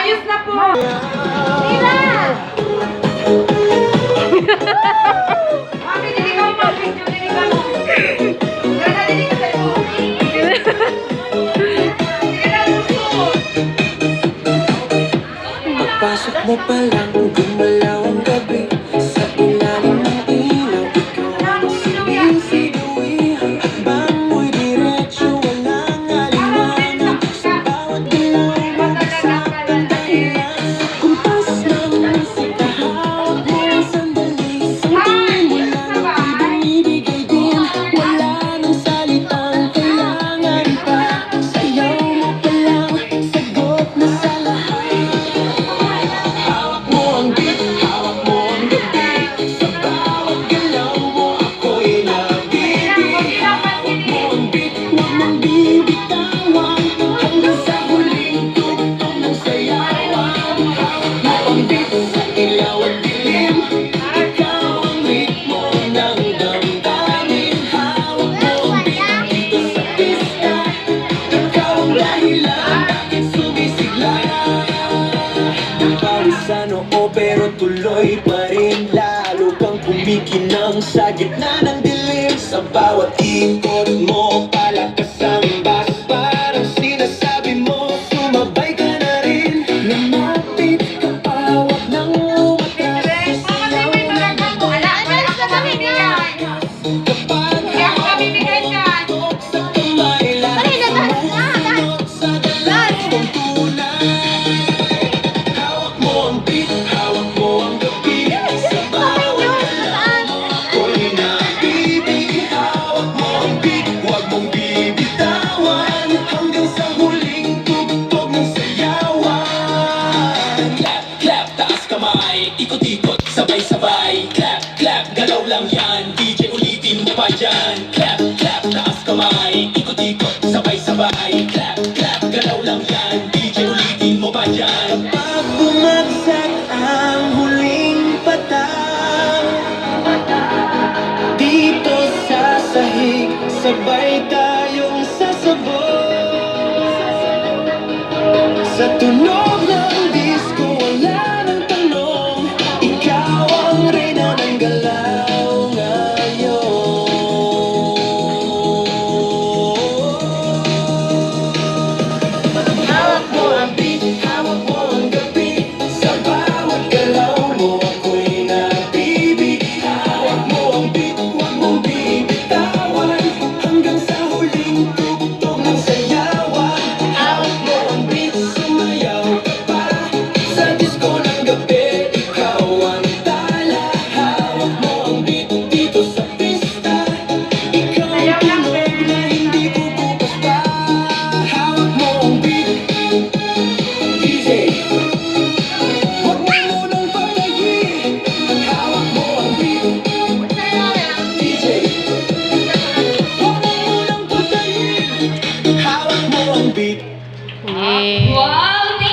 Ayos na po! Tira! Mami, dili ka mo mag-video, dili ka mo. Gana, dili ka sa iyo. Sige na, susunod. Pagpasok mo pa lang, gumalaw ang gabi. Sa ilalim ng ilaw, ikaw ang sinisigawin. Habang mo'y diretso, walang alimangan. Sa bawat galaw, magsakang dahilan. Kumpas ng musika, hawak mo ang sandali. Sa tuwing mo lang ibinibigay din. Wala nang salitang kailangan pa. Sayaw mo pa lang, sagot na sa lahat. Hawak mo ang beat, hawak mo ang gabi. Sa bawat galaw mo ako'y nabibig. Hawak mo ang beat, huwag mong bibitawan. Hanggang sa huling tugtog ng sayawan. Hawak mo ang beat sa ilaw at dilim. Ikaw ang ritmo ng damdamin. Hawak mo ang beat dito sa pista. Ikaw ang dahilan bakit sumisigla. Napawisan oo pero tuloy pa rin. Lalo kang kumikinang sa gitna ng dilim. Sa bawat ikot mo palakas ang bass. Parang sinasabi mo sumabay ka na rin. Lumapit ka pa, wag nang umatas. Sayaw na Wala ka kami niyan. kapag Kaya ako mamimigay dyan. sa kamay lahat sumusunod sa dalawang tulay. Hawak mo ang beat, hawak mo ang gabi. Sa bawat galaw mo ako'y nabibig. Hawak mo ang beat, huwag mong bibitawan. Hanggang sa huling tugtog ng sayawan. Clap, clap, taas kamay. Ikot-ikot, sabay-sabay. Clap, clap, galaw lang yan. DJ ulitin mo pa dyan. Clap, clap, taas kamay. Ikot-ikot, sabay-sabay. Clap, clap, galaw lang yan. DJ ulitin mo pa dyan. Kapag bumagsak ang huling patang, dito sa sahig, sabay tayong sasabog. Sa tunog